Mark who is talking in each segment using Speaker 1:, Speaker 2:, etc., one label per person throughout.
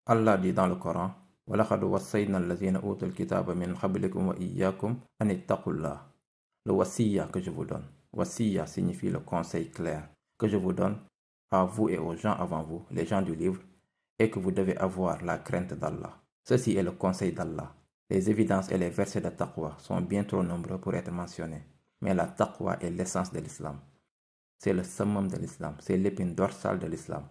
Speaker 1: Allah dit dans le Coran, وَلَقَدْ وَصَّيْنَا الَّذِينَ أُوتُوا الْكِتَابَ مِنْ قَبْلِكُمْ وَإِيَّاكُمْ أَنِ اتَّقُوا اللَّهَ. Le wasiya que je vous donne. Wasiya signifie le conseil clair que je vous donne à vous et aux gens avant vous, les gens du livre, et que vous devez avoir la crainte d'Allah. Ceci est le conseil d'Allah. Les évidences et les versets de taqwa sont bien trop nombreux pour être mentionnés. Mais la taqwa est l'essence de l'islam. C'est le summum de l'islam, c'est l'épine dorsale de l'islam.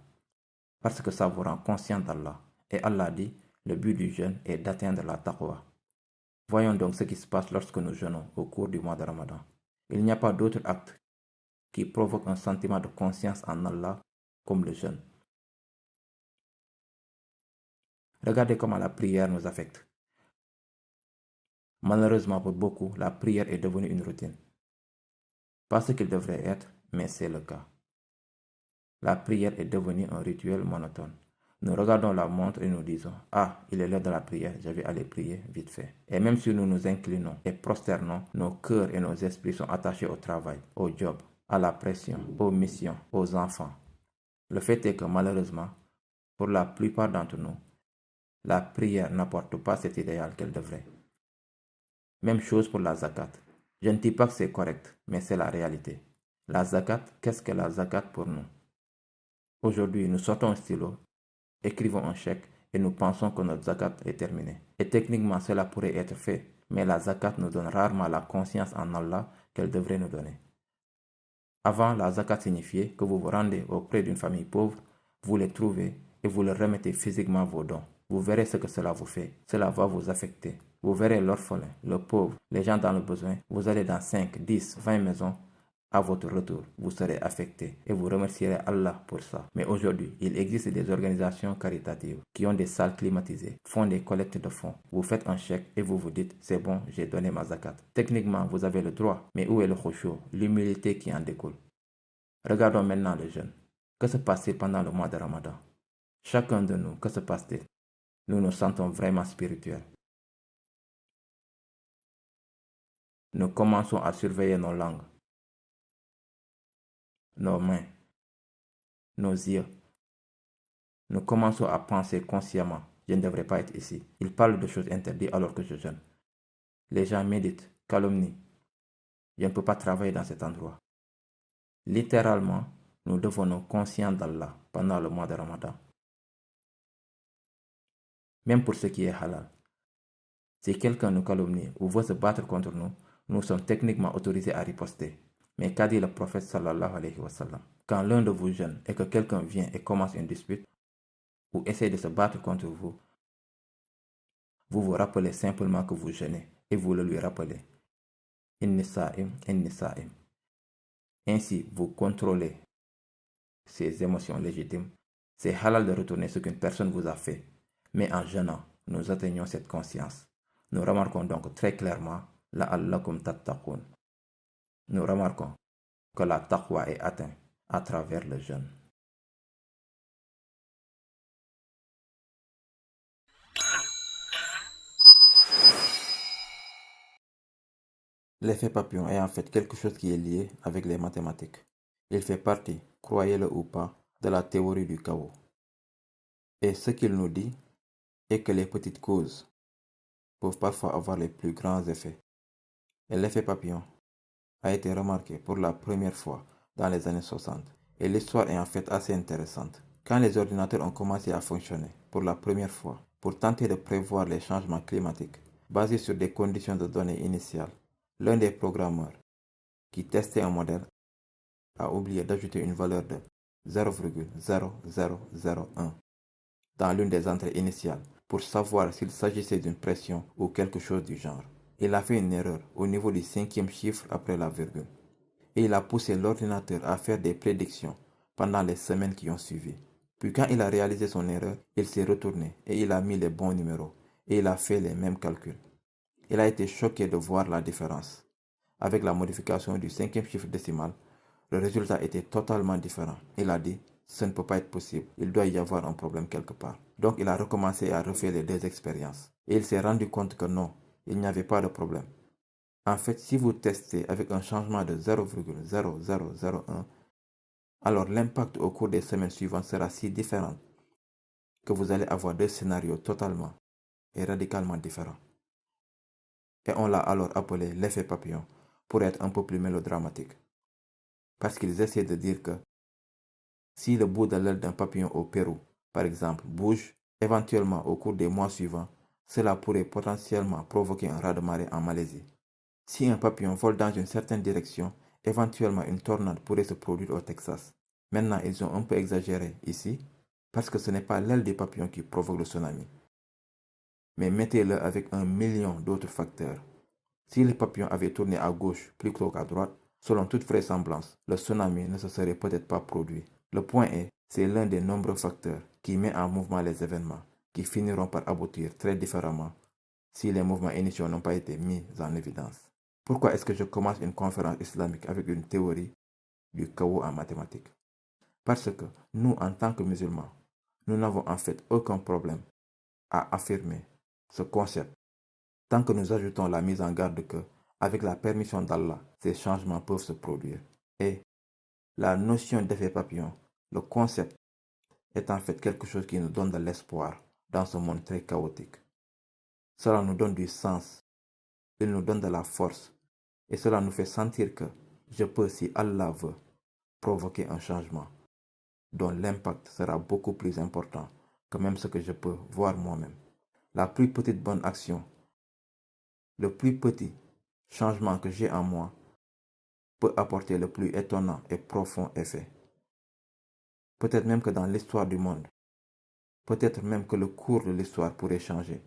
Speaker 1: Parce que ça vous rend conscient d'Allah. Et Allah dit, le but du jeûne est d'atteindre la taqwa. Voyons donc ce qui se passe lorsque nous jeûnons au cours du mois de Ramadan. Il n'y a pas d'autre acte qui provoque un sentiment de conscience en Allah comme le jeûne. Regardez comment la prière nous affecte. Malheureusement pour beaucoup, la prière est devenue une routine. Pas ce qu'il devrait être, mais c'est le cas. La prière est devenue un rituel monotone. Nous regardons la montre et nous disons « Ah, il est l'heure de la prière, je vais aller prier vite fait. » Et même si nous nous inclinons et prosternons, nos cœurs et nos esprits sont attachés au travail, au job, à la pression, aux missions, aux enfants. Le fait est que malheureusement, pour la plupart d'entre nous, la prière n'apporte pas cet idéal qu'elle devrait. Même chose pour la zakat. Je ne dis pas que c'est correct, mais c'est la réalité. La zakat, qu'est-ce que la zakat pour nous? Aujourd'hui, nous sortons un stylo, écrivons un chèque et nous pensons que notre zakat est terminée. Et techniquement, cela pourrait être fait, mais la zakat nous donne rarement la conscience en Allah qu'elle devrait nous donner. Avant, la zakat signifiait que vous vous rendez auprès d'une famille pauvre, vous les trouvez et vous leur remettez physiquement vos dons. Vous verrez ce que cela vous fait. Cela va vous affecter. Vous verrez l'orphelin, le pauvre, les gens dans le besoin. Vous allez dans 5, 10, 20 maisons. À votre retour, vous serez affecté et vous remercierez Allah pour ça. Mais aujourd'hui, il existe des organisations caritatives qui ont des salles climatisées, font des collectes de fonds. Vous faites un chèque et vous vous dites, c'est bon, j'ai donné ma zakat. Techniquement, vous avez le droit, mais où est le khushu, l'humilité qui en découle? Regardons maintenant le jeûne. Que se passe-t-il pendant le mois de Ramadan? Chacun de nous, que se passe-t-il? Nous nous sentons vraiment spirituels. Nous commençons à surveiller nos langues, nos mains, nos yeux. Nous commençons à penser consciemment, je ne devrais pas être ici. Il parle de choses interdites alors que je jeûne. Les gens méditent, calomnient. Je ne peux pas travailler dans cet endroit. Littéralement, nous devenons conscients d'Allah pendant le mois de Ramadan. Même pour ce qui est halal. Si quelqu'un nous calomnie ou veut se battre contre nous, nous sommes techniquement autorisés à riposter. Mais qu'a dit le prophète sallallahu alayhi wa sallam? Quand l'un de vous jeûne et que quelqu'un vient et commence une dispute ou essaie de se battre contre vous, vous vous rappelez simplement que vous jeûnez et vous le lui rappelez. Inni sa'im, inni sa'im. Ainsi, vous contrôlez ces émotions légitimes. C'est halal de retourner ce qu'une personne vous a fait. Mais en jeûnant, nous atteignons cette conscience. Nous remarquons donc très clairement la'allakum tattaqun. Nous remarquons que la taqwa est atteinte à travers le jeûne. L'effet papillon est en fait quelque chose qui est lié avec les mathématiques. Il fait partie, croyez-le ou pas, de la théorie du chaos. Et ce qu'il nous dit est que les petites causes peuvent parfois avoir les plus grands effets. Et l'effet papillon a été remarqué pour la première fois dans les années 60. Et l'histoire est en fait assez intéressante. Quand les ordinateurs ont commencé à fonctionner pour la première fois pour tenter de prévoir les changements climatiques basés sur des conditions de données initiales, l'un des programmeurs qui testait un modèle a oublié d'ajouter une valeur de 0,0001 dans l'une des entrées initiales pour savoir s'il s'agissait d'une pression ou quelque chose du genre. Il a fait une erreur au niveau du 5e chiffre après la virgule. Et il a poussé l'ordinateur à faire des prédictions pendant les semaines qui ont suivi. Puis quand il a réalisé son erreur, il s'est retourné et il a mis les bons numéros et il a fait les mêmes calculs. Il a été choqué de voir la différence. Avec la modification du 5e chiffre décimal, le résultat était totalement différent. Il a dit, ce ne peut pas être possible, il doit y avoir un problème quelque part. Donc il a recommencé à refaire les deux expériences. Et il s'est rendu compte que non, il n'y avait pas de problème. En fait, si vous testez avec un changement de 0,0001, alors l'impact au cours des semaines suivantes sera si différent. que vous allez avoir deux scénarios totalement et radicalement différents. Et on l'a alors appelé l'effet papillon pour être un peu plus mélodramatique. Parce qu'ils essaient de dire que si le bout de l'aile d'un papillon au Pérou, par exemple, bouge, éventuellement au cours des mois suivants, cela pourrait potentiellement provoquer un raz-de-marée en Malaisie. Si un papillon vole dans une certaine direction, éventuellement une tornade pourrait se produire au Texas. Maintenant, ils ont un peu exagéré ici, parce que ce n'est pas l'aile du papillon qui provoque le tsunami. Mais mettez-le avec 1 million d'autres facteurs. Si le papillon avait tourné à gauche plutôt qu'à droite, selon toute vraisemblance, le tsunami ne se serait peut-être pas produit. Le point est, c'est l'un des nombreux facteurs qui met en mouvement les événements, qui finiront par aboutir très différemment si les mouvements initiaux n'ont pas été mis en évidence. Pourquoi est-ce que je commence une conférence islamique avec une théorie du chaos en mathématiques? Parce que nous, en tant que musulmans, nous n'avons en fait aucun problème à affirmer ce concept tant que nous ajoutons la mise en garde que, avec la permission d'Allah, ces changements peuvent se produire. Et la notion d'effet papillon, le concept, est en fait quelque chose qui nous donne de l'espoir dans ce monde très chaotique. Cela nous donne du sens, il nous donne de la force, et cela nous fait sentir que je peux, si Allah veut, provoquer un changement dont l'impact sera beaucoup plus important que même ce que je peux voir moi-même. La plus petite bonne action, le plus petit changement que j'ai en moi peut apporter le plus étonnant et profond effet. Peut-être même que dans l'histoire du monde, peut-être même que le cours de l'histoire pourrait changer.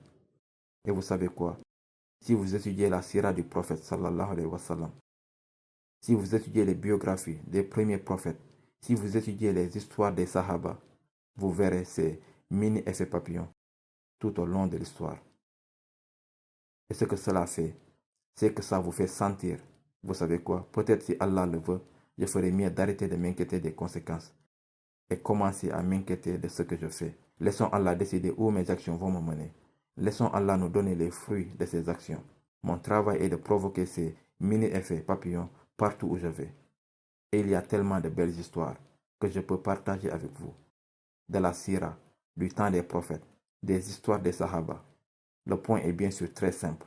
Speaker 1: Et vous savez quoi? Si vous étudiez la sira du prophète sallallahu alayhi wa sallam, si vous étudiez les biographies des premiers prophètes, si vous étudiez les histoires des sahaba, vous verrez ces mini-effets papillons tout au long de l'histoire. Et ce que cela fait, c'est que ça vous fait sentir, vous savez quoi, peut-être si Allah le veut, je ferai mieux d'arrêter de m'inquiéter des conséquences et commencer à m'inquiéter de ce que je fais. Laissons Allah décider où mes actions vont me mener. Laissons Allah nous donner les fruits de ses actions. Mon travail est de provoquer ces mini-effets papillons partout où je vais. Et il y a tellement de belles histoires que je peux partager avec vous. De la sira, du temps des prophètes, des histoires des sahaba. Le point est bien sûr très simple.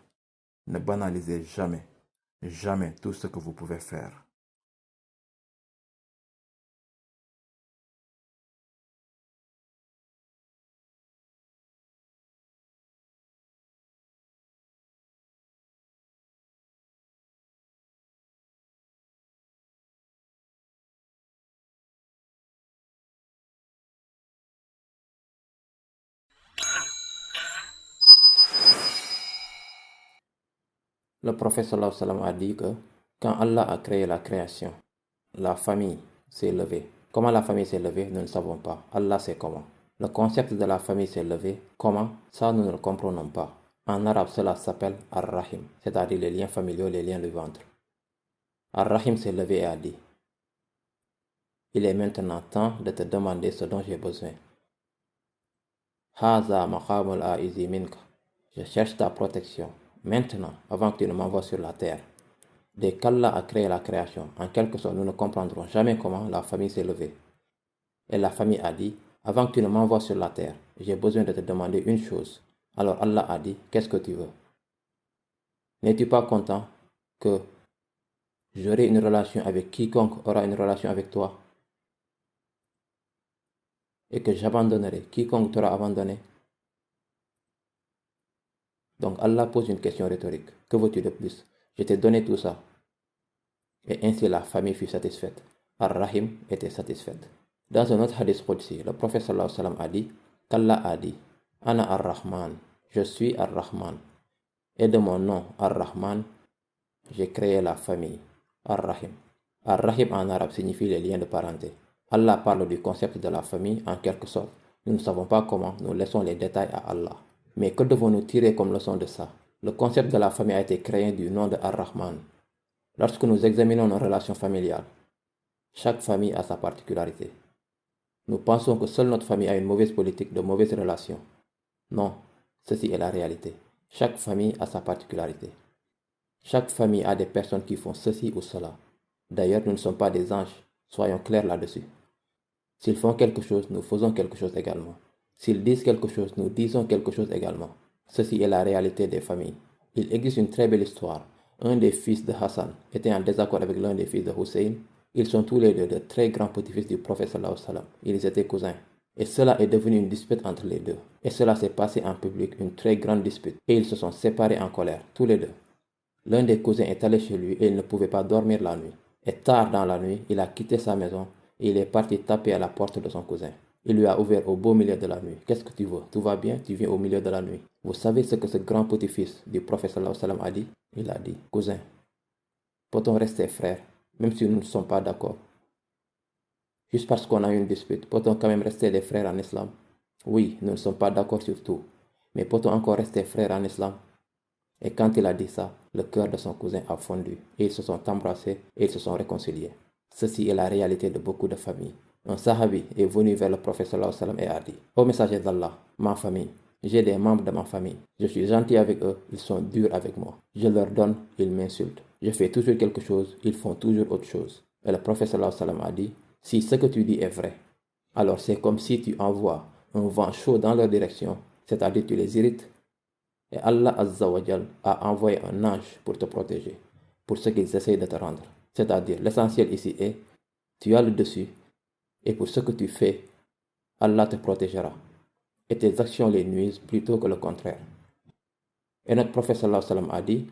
Speaker 1: Ne banalisez jamais, jamais tout ce que vous pouvez faire. Le prophète sallallahu alayhi wa sallam a dit que quand Allah a créé la création, la famille s'est levée. Comment la famille s'est levée, nous ne savons pas. Allah sait comment. Le concept de la famille s'est levé. Comment? Ça, nous ne le comprenons pas. En arabe, cela s'appelle Ar-Rahim, c'est-à-dire les liens familiaux, les liens du ventre. Ar-Rahim s'est levé et a dit, il est maintenant temps de te demander ce dont j'ai besoin. Haza maqamul aizi minka. Je cherche ta protection. Maintenant, avant que tu ne m'envoies sur la terre. Dès qu'Allah a créé la création, en quelque sorte, nous ne comprendrons jamais comment la famille s'est levée. Et la famille a dit, avant que tu ne m'envoies sur la terre, j'ai besoin de te demander une chose. Alors Allah a dit, qu'est-ce que tu veux? N'es-tu pas content que j'aurai une relation avec quiconque aura une relation avec toi? Et que j'abandonnerai quiconque t'aura abandonné? Donc Allah pose une question rhétorique. Que veux-tu de plus? Je t'ai donné tout ça. Et ainsi la famille fut satisfaite. Ar-Rahim était satisfaite. Dans un autre hadith qudsi, le prophète sallallahu alayhi wa sallam a dit qu'Allah a dit Ana Ar-Rahman, je suis Ar-Rahman. Et de mon nom Ar-Rahman, j'ai créé la famille. Ar-Rahim. Ar-Rahim en arabe signifie les liens de parenté. Allah parle du concept de la famille en quelque sorte. Nous ne savons pas comment, nous laissons les détails à Allah. Mais que devons-nous tirer comme leçon de ça? Le concept de la famille a été créé du nom de Ar-Rahman. Lorsque nous examinons nos relations familiales, chaque famille a sa particularité. Nous pensons que seule notre famille a une mauvaise politique, de mauvaises relations. Non, ceci est la réalité. Chaque famille a sa particularité. Chaque famille a des personnes qui font ceci ou cela. D'ailleurs, nous ne sommes pas des anges, soyons clairs là-dessus. S'ils font quelque chose, nous faisons quelque chose également. S'ils disent quelque chose, nous disons quelque chose également. Ceci est la réalité des familles. Il existe une très belle histoire. Un des fils de Hassan était en désaccord avec l'un des fils de Hussein. Ils sont tous les deux de très grands petits-fils du prophète sallallahu alayhi wa sallam. Ils étaient cousins. Et cela est devenu une dispute entre les deux. Et cela s'est passé en public, une très grande dispute. Et ils se sont séparés en colère, tous les deux. L'un des cousins est allé chez lui et il ne pouvait pas dormir la nuit. Et tard dans la nuit, il a quitté sa maison et il est parti taper à la porte de son cousin. Il lui a ouvert au beau milieu de la nuit. Qu'est-ce que tu veux? Tout va bien? Tu viens au milieu de la nuit. Vous savez ce que ce grand petit-fils du prophète sallallahu alayhi wa sallam a dit? Il a dit, cousin, peut-on rester frères, même si nous ne sommes pas d'accord? Juste parce qu'on a eu une dispute, peut-on quand même rester des frères en islam? Oui, nous ne sommes pas d'accord sur tout, mais peut-on encore rester frères en islam? Et quand il a dit ça, le cœur de son cousin a fondu, et ils se sont embrassés et ils se sont réconciliés. Ceci est la réalité de beaucoup de familles. Un sahabi est venu vers le prophète sallallahu alayhi wa sallam et a dit, ô messager d'Allah, ma famille, j'ai des membres de ma famille. Je suis gentil avec eux, ils sont durs avec moi. Je leur donne, ils m'insultent. Je fais toujours quelque chose, ils font toujours autre chose. Et le prophète sallallahu alayhi wa sallam a dit, si ce que tu dis est vrai, alors c'est comme si tu envoies un vent chaud dans leur direction, c'est-à-dire tu les irrites. Et Allah Azza wa Jal a envoyé un ange pour te protéger, pour ce qu'ils essayent de te rendre. C'est-à-dire, l'essentiel ici est, tu as le dessus, et pour ce que tu fais, Allah te protégera. Et tes actions les nuisent plutôt que le contraire. Et notre prophète sallallahu alayhi wa sallam a dit,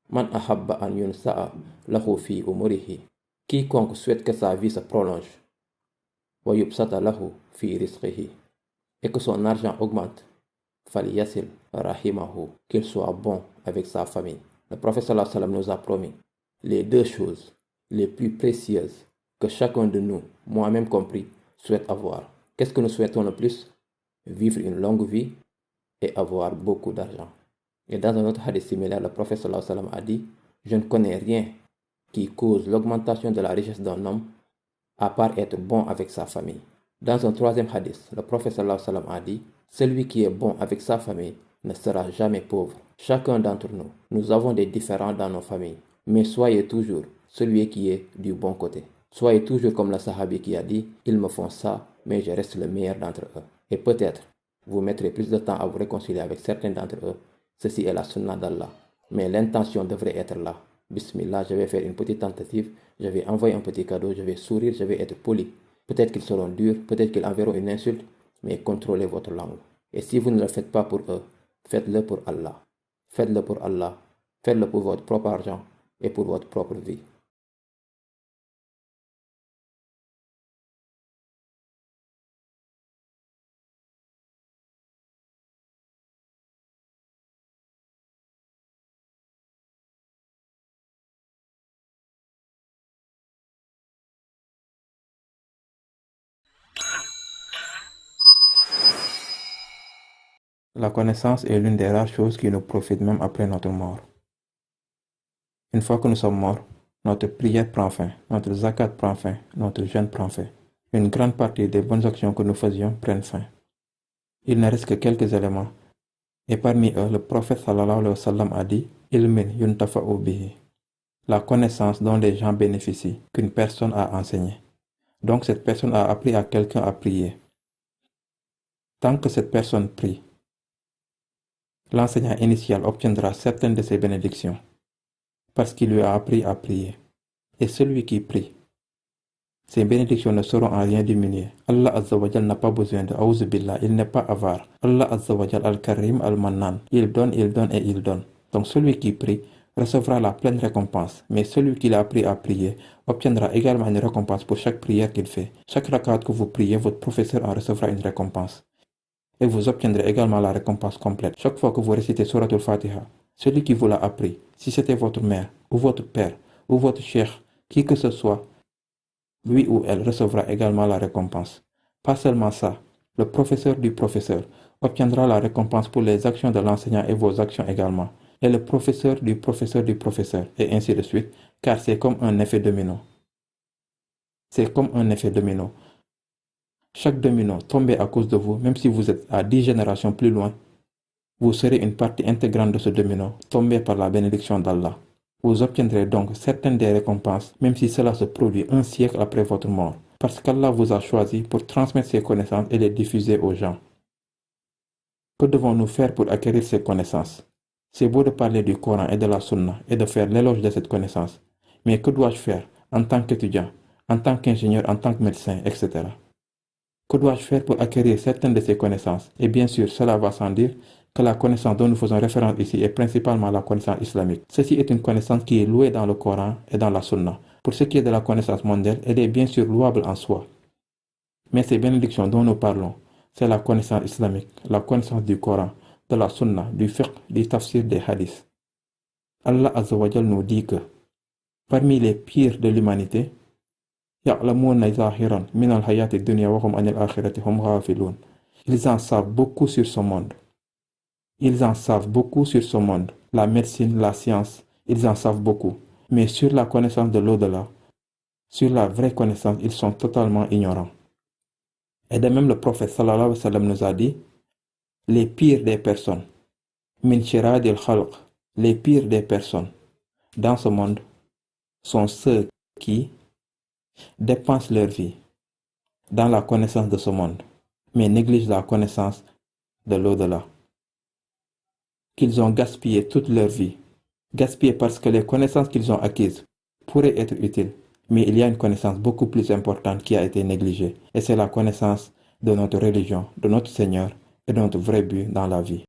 Speaker 1: Man ahabba an yunsa'a lahu fi umurihi. Quiconque souhaite que sa vie se prolonge, wa yubsata lahu fi rizqihi, et que son argent augmente, faliyasil rahimahu, qu'il soit bon avec sa famille. Le prophète sallallahu alayhi wa sallam nous a promis les deux choses les plus précieuses que chacun de nous, moi-même compris, souhaite avoir. Qu'est-ce que nous souhaitons le plus? Vivre une longue vie et avoir beaucoup d'argent. Et dans un autre hadith similaire, le prophète sallallahu alayhi wa sallam a dit, je ne connais rien qui cause l'augmentation de la richesse d'un homme à part être bon avec sa famille. Dans un troisième hadith, le prophète sallallahu alayhi wa sallam a dit, celui qui est bon avec sa famille ne sera jamais pauvre. Chacun d'entre nous, nous avons des différends dans nos familles, mais soyez toujours celui qui est du bon côté. Soyez toujours comme le sahabi qui a dit, ils me font ça, mais je reste le meilleur d'entre eux. Et peut-être, vous mettrez plus de temps à vous réconcilier avec certains d'entre eux. Ceci est la sunna d'Allah. Mais l'intention devrait être là. Bismillah, je vais faire une petite tentative, je vais envoyer un petit cadeau, je vais sourire, je vais être poli. Peut-être qu'ils seront durs, peut-être qu'ils enverront une insulte, mais contrôlez votre langue. Et si vous ne le faites pas pour eux, faites-le pour Allah. Faites-le pour Allah. Faites-le pour votre propre argent et pour votre propre vie. La connaissance est l'une des rares choses qui nous profitent même après notre mort. Une fois que nous sommes morts, notre prière prend fin, notre zakat prend fin, notre jeûne prend fin. Une grande partie des bonnes actions que nous faisions prennent fin. Il ne reste que quelques éléments. Et parmi eux, le prophète sallallahu alayhi wa sallam a dit « Ilmin yuntafa'u bihi » la connaissance dont les gens bénéficient, qu'une personne a enseigné. Donc cette personne a appris à quelqu'un à prier. Tant que cette personne prie, l'enseignant initial obtiendra certaines de ses bénédictions, parce qu'il lui a appris à prier. Et celui qui prie, ses bénédictions ne seront en rien diminuées. Allah Azza wa Jal n'a pas besoin de A'udhu Billah, il n'est pas avare. Allah Azza wa Jal Al-Karim Al-Mannan, il donne et il donne. Donc celui qui prie recevra la pleine récompense, mais celui qui l'a appris à prier obtiendra également une récompense pour chaque prière qu'il fait. Chaque rakat que vous priez, votre professeur en recevra une récompense. Et vous obtiendrez également la récompense complète. Chaque fois que vous récitez Suratul Fatiha, celui qui vous l'a appris, si c'était votre mère, ou votre père, ou votre cheikh, qui que ce soit, lui ou elle recevra également la récompense. Pas seulement ça, le professeur du professeur obtiendra la récompense pour les actions de l'enseignant et vos actions également. Et le professeur du professeur du professeur, et ainsi de suite, car c'est comme un effet domino. C'est comme un effet domino. Chaque domino tombé à cause de vous, même si vous êtes à 10 générations plus loin, vous serez une partie intégrante de ce domino, tombé par la bénédiction d'Allah. Vous obtiendrez donc certaines des récompenses, même si cela se produit un siècle après votre mort, parce qu'Allah vous a choisi pour transmettre ses connaissances et les diffuser aux gens.
Speaker 2: Que devons-nous faire pour acquérir ces connaissances? C'est beau de parler du Coran et de la Sunna et de faire l'éloge de cette connaissance, mais que dois-je faire en tant qu'étudiant, en tant qu'ingénieur, en tant que médecin, etc. Que dois-je faire pour acquérir certaines de ces connaissances? Et bien sûr, cela va sans dire que la connaissance dont nous faisons référence ici est principalement la connaissance islamique. Ceci est une connaissance qui est louée dans le Coran et dans la Sunna. Pour ce qui est de la connaissance mondiale, elle est bien sûr louable en soi. Mais ces bénédictions dont nous parlons, c'est la connaissance islamique, la connaissance du Coran, de la Sunna, du fiqh, du tafsir des hadiths. Allah Azza wa Jal nous dit que parmi les pires de l'humanité, ils en savent beaucoup sur ce monde. Ils en savent beaucoup sur ce monde, la médecine, la science, ils en savent beaucoup. Mais sur la connaissance de l'au-delà, sur la vraie connaissance, ils sont totalement ignorants. Et de même, le prophète sallallahu alayhi wa sallam nous a dit, les pires des personnes, min shiradil khalq, les pires des personnes dans ce monde sont ceux qui dépensent leur vie dans la connaissance de ce monde, mais négligent la connaissance de l'au-delà. Qu'ils ont gaspillé toute leur vie. Gaspillé parce que les connaissances qu'ils ont acquises pourraient être utiles, mais il y a une connaissance beaucoup plus importante qui a été négligée, et c'est la connaissance de notre religion, de notre Seigneur et de notre vrai but dans la vie.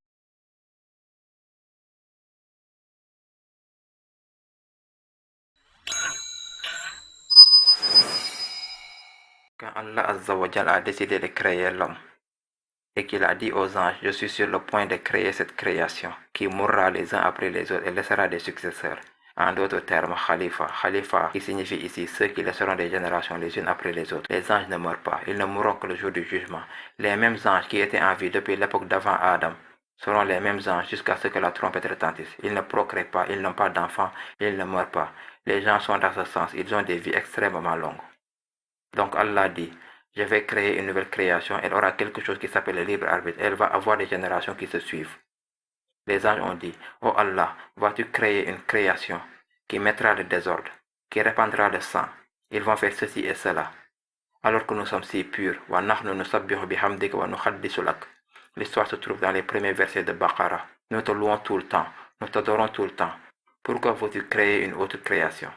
Speaker 1: Quand Allah Azza wa Jal a décidé de créer l'homme et qu'il a dit aux anges, je suis sur le point de créer cette création qui mourra les uns après les autres et laissera des successeurs. En d'autres termes, Khalifa. Khalifa qui signifie ici ceux qui laisseront des générations les unes après les autres. Les anges ne meurent pas, ils ne mourront que le jour du jugement. Les mêmes anges qui étaient en vie depuis l'époque d'avant Adam seront les mêmes anges jusqu'à ce que la trompette retentisse. Ils ne procréent pas, ils n'ont pas d'enfants, ils ne meurent pas. Les gens sont dans ce sens, ils ont des vies extrêmement longues. Donc Allah dit, je vais créer une nouvelle création, elle aura quelque chose qui s'appelle le libre arbitre, elle va avoir des générations qui se suivent. Les anges ont dit, oh Allah, vas-tu créer une création qui mettra le désordre, qui répandra le sang, ils vont faire ceci et cela. Alors que nous sommes si purs, l'histoire se trouve dans les premiers versets de Baqarah. Nous te louons tout le temps, nous t'adorons tout le temps. Pourquoi veux-tu créer une autre création?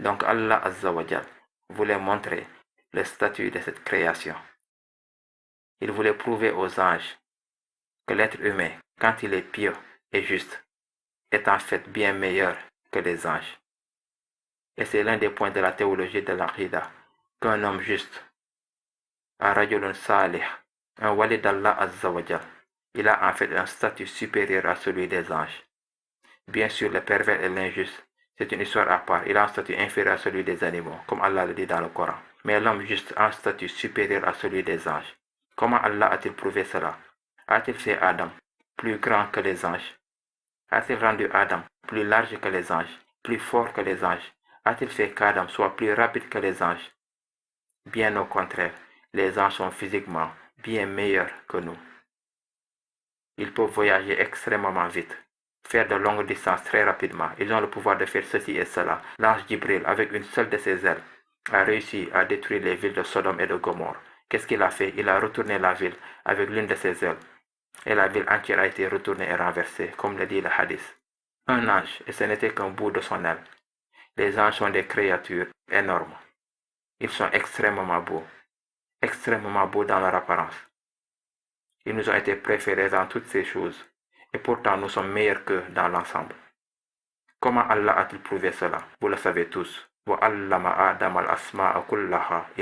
Speaker 1: Donc Allah Azza wa Jal voulait montrer le statut de cette création. Il voulait prouver aux anges que l'être humain, quand il est pieux et juste, est en fait bien meilleur que les anges. Et c'est l'un des points de la théologie de l'Aqida, qu'un homme juste, un rajulun salih, un wali d'Allah Azza wa Jal, il a en fait un statut supérieur à celui des anges. Bien sûr, le pervers et l'injuste, c'est une histoire à part, il a un statut inférieur à celui des animaux, comme Allah le dit dans le Coran. Mais l'homme juste a un statut supérieur à celui des anges. Comment Allah a-t-il prouvé cela? A-t-il fait Adam plus grand que les anges? A-t-il rendu Adam plus large que les anges, plus fort que les anges? A-t-il fait qu'Adam soit plus rapide que les anges? Bien au contraire, les anges sont physiquement bien meilleurs que nous. Ils peuvent voyager extrêmement vite, faire de longues distances très rapidement. Ils ont le pouvoir de faire ceci et cela. L'ange Jibril, avec une seule de ses ailes, a réussi à détruire les villes de Sodome et de Gomorrhe. Qu'est-ce qu'il a fait? Il a retourné la ville avec l'une de ses ailes. Et la ville entière a été retournée et renversée, comme le dit le hadith. Un ange, et ce n'était qu'un bout de son aile. Les anges sont des créatures énormes. Ils sont extrêmement beaux dans leur apparence. Ils nous ont été préférés dans toutes ces choses, et pourtant nous sommes meilleurs qu'eux dans l'ensemble. Comment Allah a-t-il prouvé cela? Vous le savez tous. Il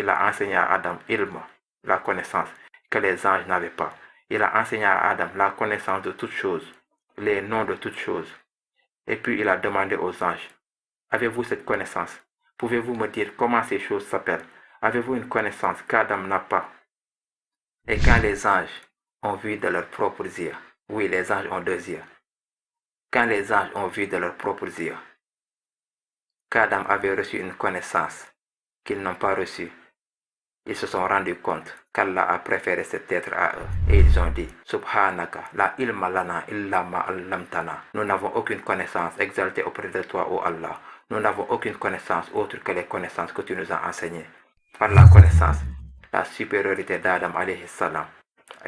Speaker 1: a enseigné à Adam ilm, la connaissance, que les anges n'avaient pas. Il a enseigné à Adam la connaissance de toutes choses, les noms de toutes choses. Et puis il a demandé aux anges, avez-vous cette connaissance? Pouvez-vous me dire comment ces choses s'appellent? Avez-vous une connaissance qu'Adam n'a pas? Et quand les anges ont vu de leurs propres yeux, oui, les anges ont deux yeux. Quand les anges ont vu de leurs propres yeux qu'Adam avait reçu une connaissance qu'ils n'ont pas reçue, ils se sont rendus compte qu'Allah a préféré cet être à eux. Et ils ont dit, Subhanaka, la ilma lana illa ma allamtana. Nous n'avons aucune connaissance exaltée auprès de toi, ô Allah. Nous n'avons aucune connaissance autre que les connaissances que tu nous as enseignées. Par la connaissance, la supériorité d'Adam alayhi salam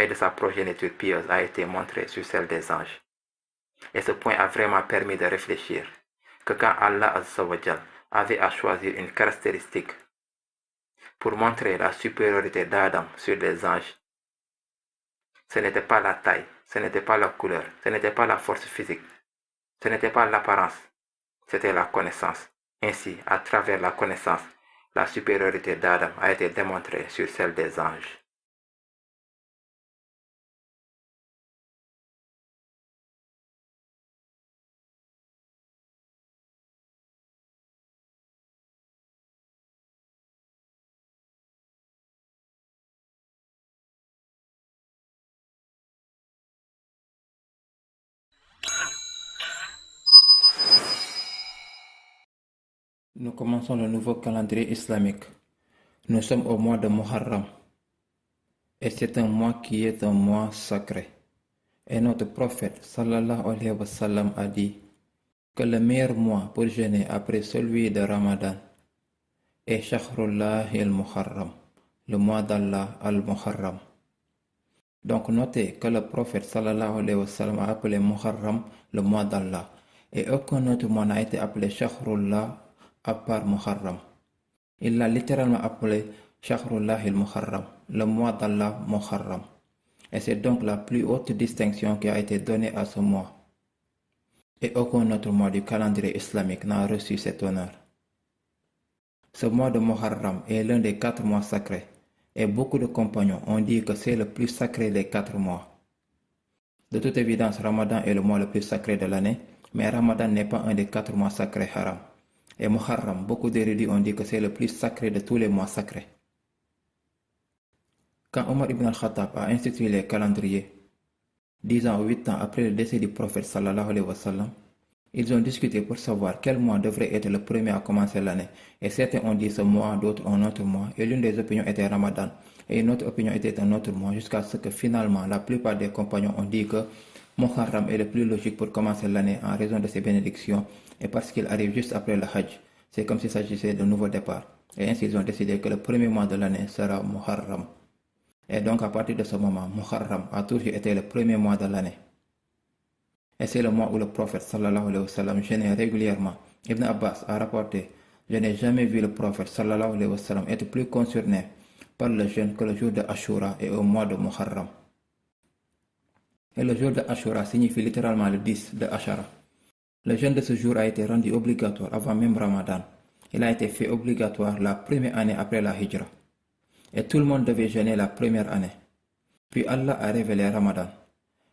Speaker 1: et de sa progéniture pieuse a été montré sur celle des anges. Et ce point a vraiment permis de réfléchir que quand Allah Azza wa Jal avait à choisir une caractéristique pour montrer la supériorité d'Adam sur les anges, ce n'était pas la taille, ce n'était pas la couleur, ce n'était pas la force physique, ce n'était pas l'apparence, c'était la connaissance. Ainsi, à travers la connaissance, la supériorité d'Adam a été démontrée sur celle des anges. Nous commençons le nouveau calendrier islamique. Nous sommes au mois de Muharram. Et c'est un mois qui est un mois sacré. Et notre prophète sallallahu alayhi wa sallam a dit que le meilleur mois pour jeûner après celui de Ramadan est Shahrullah al-Muharram, le mois d'Allah al-Muharram. Donc notez que le prophète sallallahu alayhi wa sallam a appelé Muharram le mois d'Allah. Et aucun autre mois n'a été appelé Shahrullah à part Muharram. Il l'a littéralement appelé Shahrullah al-Muharram, le mois d'Allah Muharram. Et c'est donc la plus haute distinction qui a été donnée à ce mois. Et aucun autre mois du calendrier islamique n'a reçu cet honneur. Ce mois de Muharram est l'un des 4 mois sacrés. Et beaucoup de compagnons ont dit que c'est le plus sacré des 4 mois. De toute évidence, Ramadan est le mois le plus sacré de l'année, mais Ramadan n'est pas un des 4 mois sacrés haram. Et Muharram, beaucoup d'érudits ont dit que c'est le plus sacré de tous les mois sacrés. Quand Omar ibn al-Khattab a institué les calendriers, 10 ans ou 8 ans après le décès du prophète sallallahu alayhi wa sallam, ils ont discuté pour savoir quel mois devrait être le premier à commencer l'année. Et certains ont dit ce mois, d'autres un autre mois, et l'une des opinions était Ramadan, et une autre opinion était un autre mois, jusqu'à ce que finalement la plupart des compagnons ont dit que Muharram est le plus logique pour commencer l'année en raison de ses bénédictions et parce qu'il arrive juste après le Hajj. C'est comme s'il s'agissait d'un nouveau départ. Et ainsi ils ont décidé que le premier mois de l'année sera Muharram. Et donc à partir de ce moment, Muharram a toujours été le premier mois de l'année. Et c'est le mois où le prophète sallallahu alayhi wa sallam jeûnait régulièrement. Ibn Abbas a rapporté: je n'ai jamais vu le prophète sallallahu alayhi wa sallam être plus concerné par le jeûne que le jour de Ashura et au mois de Muharram. Et le jour de Ashura signifie littéralement le 10 de Ashara. Le jeûne de ce jour a été rendu obligatoire avant même Ramadan. Il a été fait obligatoire la première année après la Hijra. Et tout le monde devait jeûner la première année. Puis Allah a révélé Ramadan.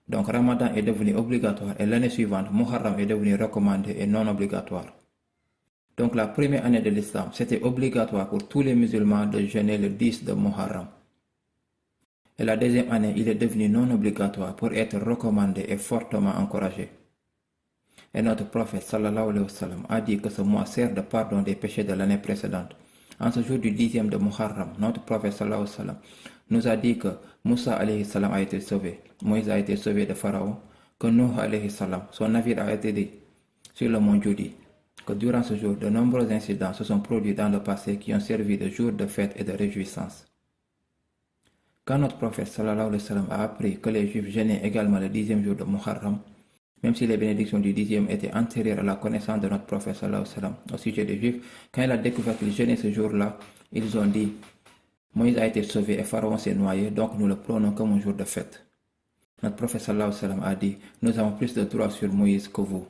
Speaker 1: Donc Ramadan est devenu obligatoire et l'année suivante, Muharram est devenu recommandé et non obligatoire. Donc la première année de l'islam, c'était obligatoire pour tous les musulmans de jeûner le 10 de Muharram. Et la deuxième année, il est devenu non obligatoire pour être recommandé et fortement encouragé. Et notre prophète sallallahu alayhi wa sallam a dit que ce mois sert de pardon des péchés de l'année précédente. En ce jour du 10e de Muharram, notre prophète sallallahu alayhi wa sallam nous a dit que Moussa alayhi salam a été sauvé, Moïse a été sauvé de Pharaon, que Nuh alayhi salam, son navire a été dit sur le mont Judi, que durant ce jour, de nombreux incidents se sont produits dans le passé qui ont servi de jour de fête et de réjouissance. Quand notre prophète sallallahu alayhi wa sallam a appris que les Juifs jeûnaient également le 10e jour de Muharram, même si les bénédictions du 10e étaient antérieures à la connaissance de notre prophète sallallahu alayhi wa sallam au sujet des Juifs, quand il a découvert qu'ils jeûnaient ce jour-là, ils ont dit: Moïse a été sauvé et Pharaon s'est noyé, donc nous le prenons comme un jour de fête. Notre prophète sallallahu alayhi wa sallam a dit: nous avons plus de droits sur Moïse que vous.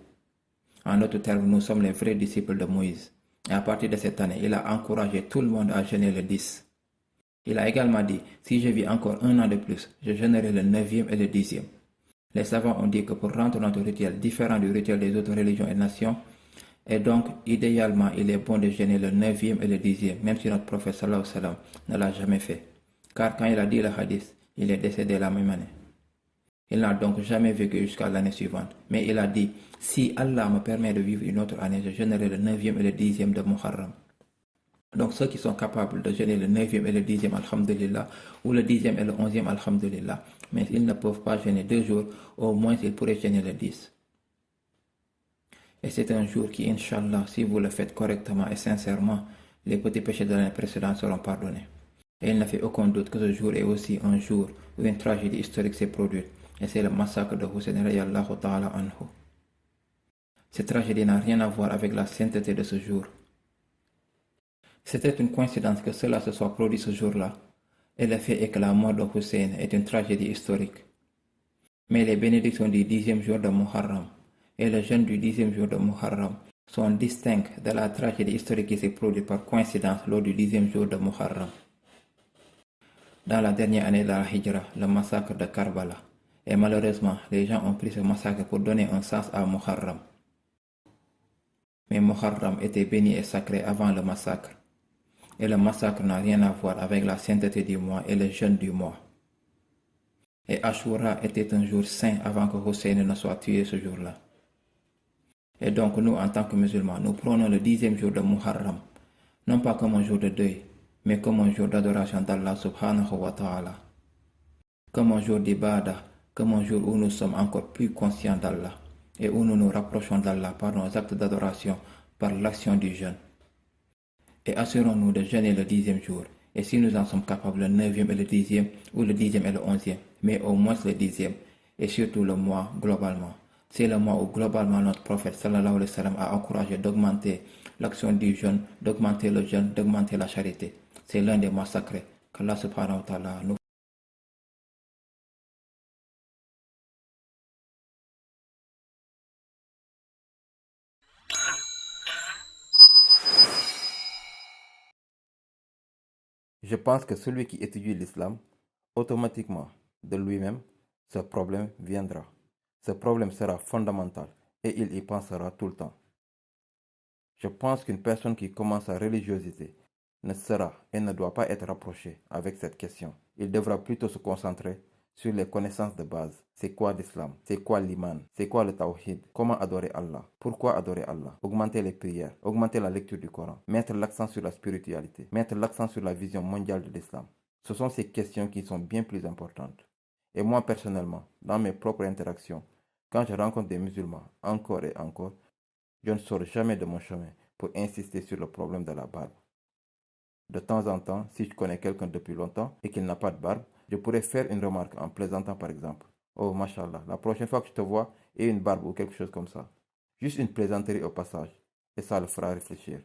Speaker 1: En d'autres termes, nous sommes les vrais disciples de Moïse. Et à partir de cette année, il a encouragé tout le monde à jeûner le 10. Il a également dit: si je vis encore un an de plus, je jeûnerai le 9e et le 10e. Les savants ont dit que pour rendre notre rituel différent du rituel des autres religions et nations, et donc idéalement il est bon de jeûner le 9e et le 10e, même si notre prophète sallallahu alayhi wa sallam ne l'a jamais fait. Car quand il a dit le hadith, il est décédé la même année. Il n'a donc jamais vécu jusqu'à l'année suivante. Mais il a dit: si Allah me permet de vivre une autre année, je jeûnerai le 9e et le 10e de Muharram. Donc ceux qui sont capables de jeûner le 9e et le 10e, alhamdulillah, ou le 10e et le 11e, alhamdulillah, mais ils ne peuvent pas jeûner 2 jours, au moins ils pourraient jeûner le 10. Et c'est un jour qui, Inch'Allah, si vous le faites correctement et sincèrement, les petits péchés de l'année précédente seront pardonnés. Et il n'a fait aucun doute que ce jour est aussi un jour où une tragédie historique s'est produite, et c'est le massacre de Hussein radiallahu ta'ala anhu. Cette tragédie n'a rien à voir avec la sainteté de ce jour. C'était une coïncidence que cela se soit produit ce jour-là, et le fait est que la mort de Hussein est une tragédie historique. Mais les bénédictions du 10e jour de Muharram et le jeûne du 10e jour de Muharram sont distincts de la tragédie historique qui s'est produite par coïncidence lors du 10e jour de Muharram. Dans la dernière année de la Hijra, le massacre de Karbala. Et malheureusement, les gens ont pris ce massacre pour donner un sens à Muharram. Mais Muharram était béni et sacré avant le massacre. Et le massacre n'a rien à voir avec la sainteté du mois et le jeûne du mois. Et Ashura était un jour saint avant que Hussein ne soit tué ce jour-là. Et donc nous, en tant que musulmans, nous prenons le 10e jour de Muharram, non pas comme un jour de deuil, mais comme un jour d'adoration d'Allah subhanahu wa ta'ala. Comme un jour d'ibada, comme un jour où nous sommes encore plus conscients d'Allah et où nous nous rapprochons d'Allah par nos actes d'adoration, par l'action du jeûne. Et assurons-nous de jeûner le 10e jour. Et si nous en sommes capables, le 9e et le 10e, ou le 10e et le 11e, mais au moins le 10e, et surtout le mois globalement. C'est le mois où globalement notre prophète sallallahu alayhi wa sallam a encouragé d'augmenter l'action du jeûne, d'augmenter le jeûne, d'augmenter la charité. C'est l'un des mois sacrés qu'Allah subhanahu wa ta'ala nous. Je pense que celui qui étudie l'islam, automatiquement, de lui-même, ce problème viendra. Ce problème sera fondamental et il y pensera tout le temps. Je pense qu'une personne qui commence sa religiosité ne sera et ne doit pas être rapprochée avec cette question. Il devra plutôt se concentrer sur les connaissances de base. C'est quoi l'islam? C'est quoi l'iman? C'est quoi le tawhid? Comment adorer Allah? Pourquoi adorer Allah? Augmenter les prières, augmenter la lecture du Coran, mettre l'accent sur la spiritualité, mettre l'accent sur la vision mondiale de l'islam. Ce sont ces questions qui sont bien plus importantes. Et moi personnellement, dans mes propres interactions, quand je rencontre des musulmans encore et encore, je ne sors jamais de mon chemin pour insister sur le problème de la barbe. De temps en temps, si je connais quelqu'un depuis longtemps et qu'il n'a pas de barbe, je pourrais faire une remarque en plaisantant par exemple. Oh, mashallah, la prochaine fois que je te vois, aie une barbe ou quelque chose comme ça. Juste une plaisanterie au passage, et ça le fera réfléchir.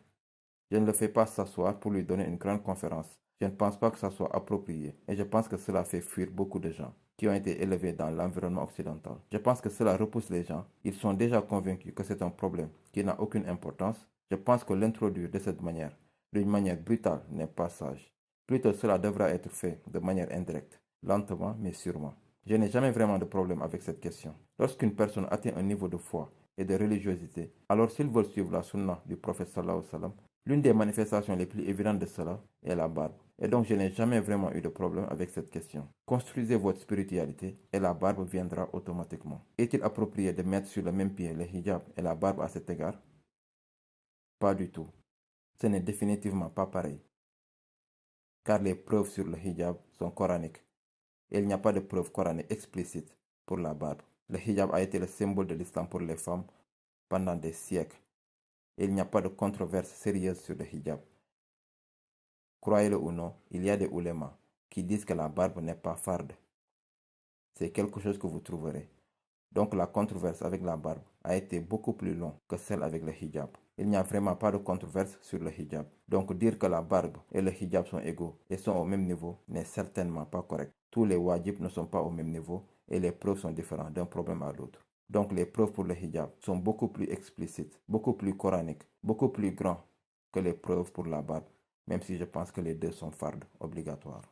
Speaker 1: Je ne le fais pas s'asseoir pour lui donner une grande conférence. Je ne pense pas que ça soit approprié, et je pense que cela fait fuir beaucoup de gens qui ont été élevés dans l'environnement occidental. Je pense que cela repousse les gens. Ils sont déjà convaincus que c'est un problème qui n'a aucune importance. Je pense que l'introduire de cette manière, d'une manière brutale, n'est pas sage. Plutôt, cela devra être fait de manière indirecte, lentement mais sûrement. Je n'ai jamais vraiment de problème avec cette question. Lorsqu'une personne atteint un niveau de foi et de religiosité, alors s'ils veulent suivre la sunna du prophète sallallahu alayhi wa sallam, l'une des manifestations les plus évidentes de cela est la barbe. Et donc je n'ai jamais vraiment eu de problème avec cette question. Construisez votre spiritualité et la barbe viendra automatiquement. Est-il approprié de mettre sur le même pied le hijab et la barbe à cet égard? Pas du tout. Ce n'est définitivement pas pareil. Car les preuves sur le hijab sont coraniques. Et il n'y a pas de preuve coranique explicite pour la barbe. Le hijab a été le symbole de l'islam pour les femmes pendant des siècles. Et il n'y a pas de controverse sérieuse sur le hijab. Croyez-le ou non, il y a des oulémas qui disent que la barbe n'est pas farde. C'est quelque chose que vous trouverez. Donc la controverse avec la barbe a été beaucoup plus longue que celle avec le hijab. Il n'y a vraiment pas de controverse sur le hijab. Donc dire que la barbe et le hijab sont égaux et sont au même niveau n'est certainement pas correct. Tous les wajibs ne sont pas au même niveau et les preuves sont différentes d'un problème à l'autre. Donc les preuves pour le hijab sont beaucoup plus explicites, beaucoup plus coraniques, beaucoup plus grands que les preuves pour la barbe, même si je pense que les deux sont fardes obligatoires.